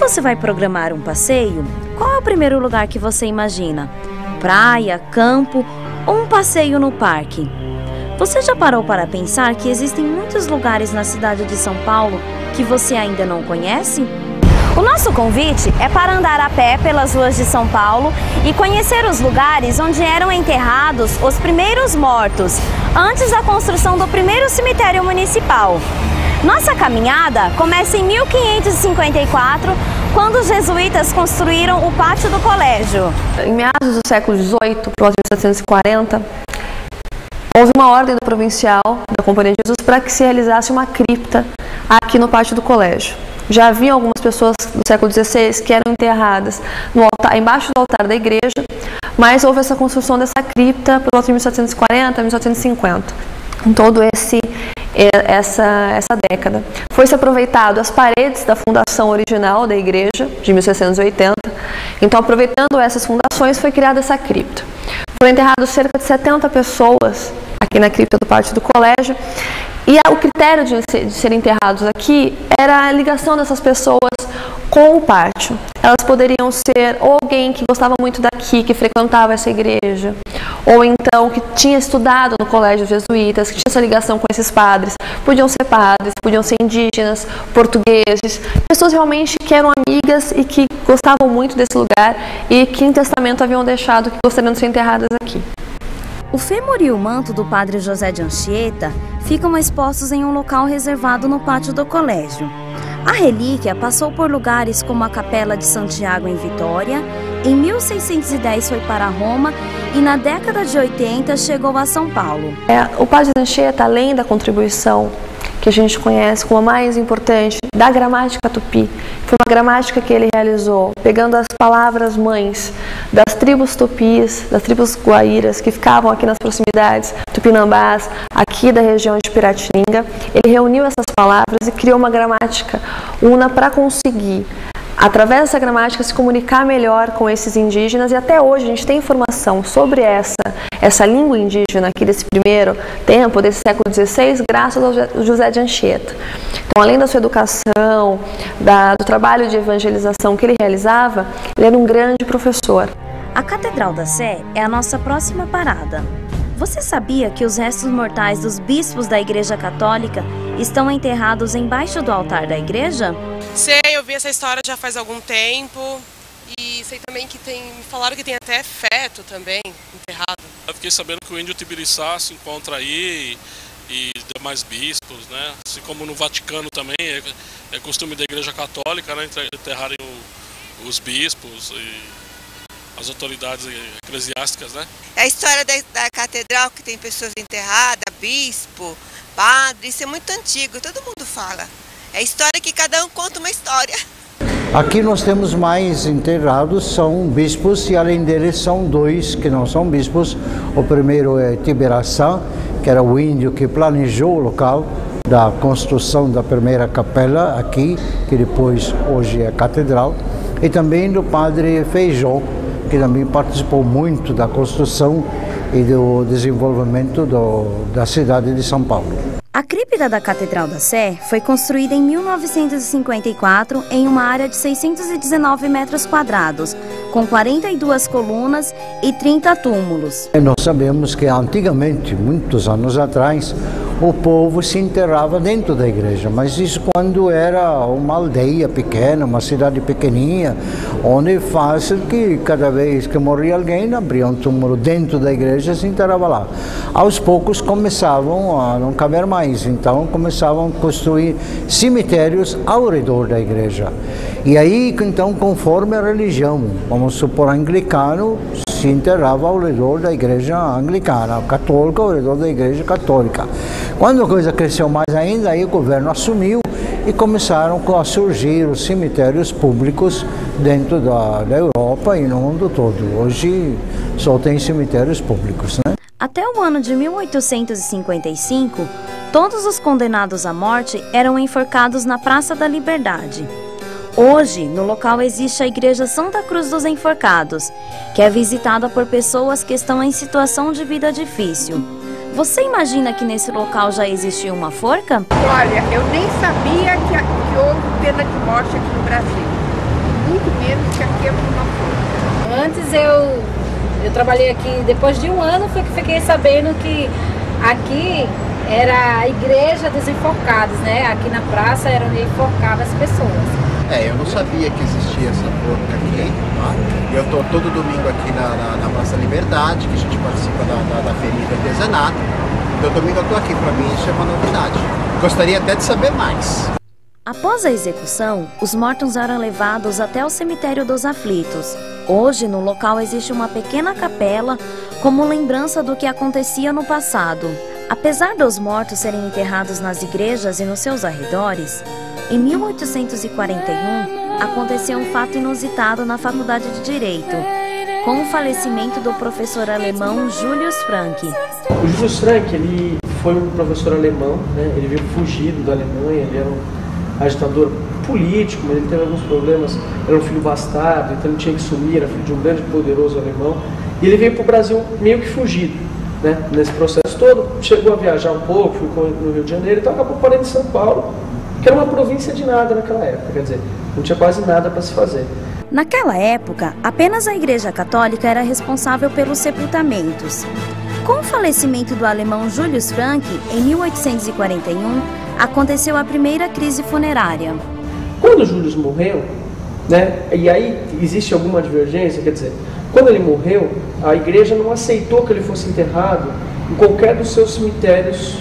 você vai programar um passeio, qual é o primeiro lugar que você imagina? Praia, campo ou um passeio no parque? Você já parou para pensar que existem muitos lugares na cidade de São Paulo que você ainda não conhece? O nosso convite é para andar a pé pelas ruas de São Paulo e conhecer os lugares onde eram enterrados os primeiros mortos, antes da construção do primeiro cemitério municipal. Nossa caminhada começa em 1554, quando os jesuítas construíram o pátio do colégio. Em meados do século XVIII, por volta de 1740, houve uma ordem do provincial da Companhia de Jesus para que se realizasse uma cripta aqui no pátio do colégio. Já havia algumas pessoas do século XVI que eram enterradas no altar, embaixo do altar da igreja, mas houve essa construção dessa cripta por volta de 1740, 1750, em todo essa década. Foi-se aproveitado as paredes da fundação original da igreja, de 1680, então aproveitando essas fundações foi criada essa cripta. Foram enterrados cerca de 70 pessoas aqui na cripta do pátio do colégio, e o critério de serem enterrados aqui era a ligação dessas pessoas com o pátio. Elas poderiam ser ou alguém que gostava muito daqui, que frequentava essa igreja, ou então que tinha estudado no colégio jesuítas, que tinha essa ligação com esses padres. Podiam ser padres, podiam ser indígenas, portugueses, pessoas realmente que eram amigas e que gostavam muito desse lugar e que em testamento haviam deixado que gostariam de ser enterradas aqui. O fêmur e o manto do padre José de Anchieta ficam expostos em um local reservado no pátio do colégio. A relíquia passou por lugares como a Capela de Santiago em Vitória, em 1610 foi para Roma e na década de 80 chegou a São Paulo. O padre de Anchieta, além da contribuição que a gente conhece como a mais importante da gramática tupi, foi uma gramática que ele realizou, pegando as palavras mães das tribos tupis, das tribos guaíras que ficavam aqui nas proximidades, tupinambás, aqui da região de Piratininga. Ele reuniu essas palavras e criou uma gramática una para conseguir, através dessa gramática, se comunicar melhor com esses indígenas, e até hoje a gente tem informação sobre essa língua indígena aqui desse primeiro tempo, desse século XVI, graças ao José de Anchieta. Então, além da sua educação, do trabalho de evangelização que ele realizava, ele era um grande professor. A Catedral da Sé é a nossa próxima parada. Você sabia que os restos mortais dos bispos da Igreja Católica estão enterrados embaixo do altar da igreja? Sei, eu vi essa história já faz algum tempo e sei também que me falaram que tem até feto também enterrado. Eu fiquei sabendo que o índio Tibiriçá se encontra aí e demais bispos, né? Assim como no Vaticano também, é costume da Igreja Católica, né, enterrarem os bispos e as autoridades eclesiásticas, né? É a história da catedral, que tem pessoas enterradas, bispo, padre, isso é muito antigo, todo mundo fala. É a história que cada um conta uma história. Aqui nós temos mais enterrados, são bispos, e além deles são dois que não são bispos. O primeiro é Tibiriçá, que era o índio que planejou o local da construção da primeira capela aqui, que depois hoje é catedral, e também do padre Feijó, que também participou muito da construção e do desenvolvimento da cidade de São Paulo. A cripta da Catedral da Sé foi construída em 1954 em uma área de 619 metros quadrados, com 42 colunas e 30 túmulos. Nós sabemos que antigamente, muitos anos atrás, o povo se enterrava dentro da igreja, mas isso quando era uma aldeia pequena, uma cidade pequenininha, onde é fácil que cada vez que morria alguém, abria um túmulo dentro da igreja e se enterrava lá. Aos poucos começavam a não caber mais, então começavam a construir cemitérios ao redor da igreja. E aí, então, conforme a religião, vamos supor, anglicano, se enterrava ao redor da igreja anglicana, católica ao redor da igreja católica. Quando a coisa cresceu mais ainda, aí o governo assumiu e começaram a surgir os cemitérios públicos dentro da Europa e no mundo todo. Hoje só tem cemitérios públicos, né? Até o ano de 1855, todos os condenados à morte eram enforcados na Praça da Liberdade. Hoje, no local existe a Igreja Santa Cruz dos Enforcados, que é visitada por pessoas que estão em situação de vida difícil. Você imagina que nesse local já existia uma forca? Olha, eu nem sabia que houve pena de morte aqui no Brasil. muito menos que aqui é uma coisa. Antes eu trabalhei aqui, depois de um ano foi que fiquei sabendo que aqui era a igreja dos enforcados, né? Aqui na praça era onde enforcava as pessoas. Eu não sabia que existia essa forca aqui. Tá? Eu estou todo domingo aqui na Praça Liberdade, que a gente participa da feirinha do artesanato. Então domingo eu estou aqui, para mim isso é uma novidade. Gostaria até de saber mais. Após a execução, os mortos eram levados até o cemitério dos aflitos. Hoje, no local existe uma pequena capela como lembrança do que acontecia no passado. Apesar dos mortos serem enterrados nas igrejas e nos seus arredores, em 1841 aconteceu um fato inusitado na Faculdade de Direito, com o falecimento do professor alemão Julius Frank. O Julius Frank, ele foi um professor alemão, né? Ele veio fugido da Alemanha, ele era um agitador político, mas ele teve alguns problemas, era um filho bastardo, então ele tinha que sumir, era filho de um grande poderoso alemão, e ele veio para o Brasil meio que fugido, né? Nesse processo todo, chegou a viajar um pouco, ficou no Rio de Janeiro, então acabou parando em São Paulo, que era uma província de nada naquela época, quer dizer, não tinha quase nada para se fazer. Naquela época, apenas a Igreja Católica era responsável pelos sepultamentos. Com o falecimento do alemão Julius Frank, em 1841, aconteceu a primeira crise funerária. Quando o Julius morreu, né, e aí existe alguma divergência, quer dizer, quando ele morreu, a igreja não aceitou que ele fosse enterrado em qualquer dos seus cemitérios,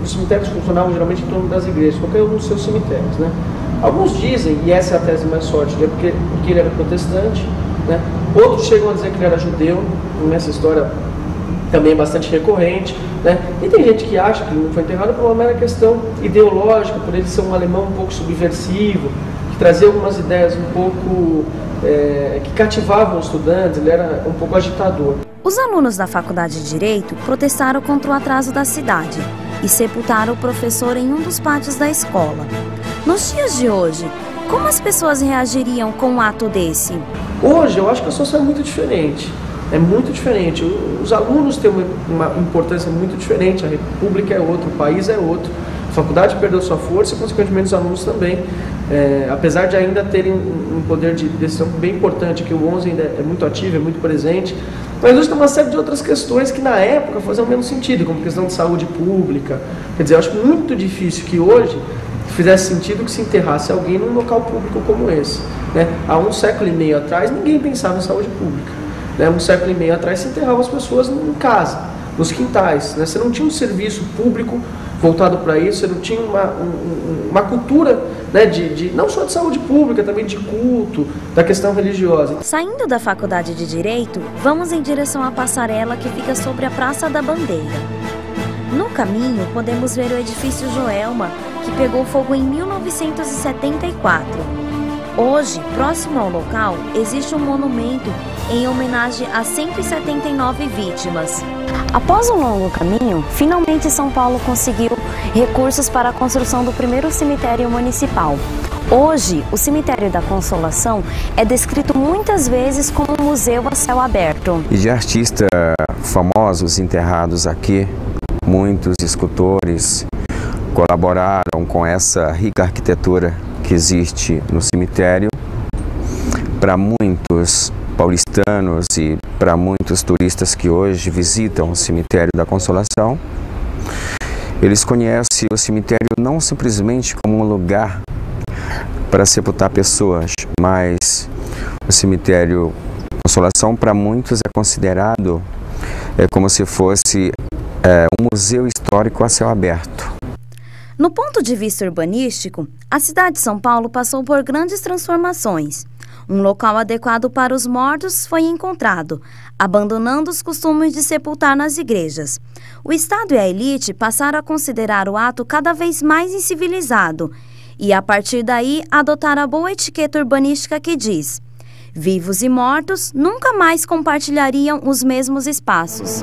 os cemitérios funcionavam geralmente em torno das igrejas, qualquer um dos seus cemitérios, né? Alguns dizem, e essa é a tese mais forte, né, porque ele era protestante, né? Outros chegam a dizer que ele era judeu, nessa história também é bastante recorrente, né? E tem gente que acha que ele não foi enterrado por uma mera questão ideológica, por ele ser um alemão um pouco subversivo, que trazia algumas ideias um pouco que cativavam os estudantes, ele era um pouco agitador. Os alunos da Faculdade de Direito protestaram contra o atraso da cidade e sepultaram o professor em um dos pátios da escola. Nos dias de hoje, como as pessoas reagiriam com um ato desse? Hoje, eu acho que a situação é muito diferente. É muito diferente. Os alunos têm uma importância muito diferente. A república é outra, o país é outro. A faculdade perdeu sua força e, consequentemente, os alunos também. Apesar de ainda terem um poder de decisão bem importante, que o 11 ainda é muito ativo, é muito presente, mas hoje tem uma série de outras questões que na época faziam menos sentido, como questão de saúde pública. Quer dizer, eu acho muito difícil que hoje fizesse sentido que se enterrasse alguém num local público como esse, né? Há um século e meio atrás, ninguém pensava em saúde pública, né? Um século e meio atrás se enterravam as pessoas em casa, nos quintais, né? Você não tinha um serviço público voltado para isso, você não tinha uma cultura, né, não só de saúde pública, também de culto, da questão religiosa. Saindo da Faculdade de Direito, vamos em direção à passarela que fica sobre a Praça da Bandeira. No caminho, podemos ver o edifício Joelma, que pegou fogo em 1974. Hoje, próximo ao local, existe um monumento em homenagem a 179 vítimas. Após um longo caminho, finalmente São Paulo conseguiu recursos para a construção do primeiro cemitério municipal. Hoje, o Cemitério da Consolação é descrito muitas vezes como um museu a céu aberto. E de artistas famosos enterrados aqui, muitos escultores colaboraram com essa rica arquitetura que existe no cemitério. Para muitos paulistanos e para muitos turistas que hoje visitam o Cemitério da Consolação, eles conhecem o cemitério não simplesmente como um lugar para sepultar pessoas, mas o Cemitério da Consolação para muitos é considerado como se fosse um museu histórico a céu aberto. No ponto de vista urbanístico, a cidade de São Paulo passou por grandes transformações. Um local adequado para os mortos foi encontrado, abandonando os costumes de sepultar nas igrejas. O Estado e a elite passaram a considerar o ato cada vez mais incivilizado e, a partir daí, adotaram a boa etiqueta urbanística que diz: vivos e mortos nunca mais compartilhariam os mesmos espaços.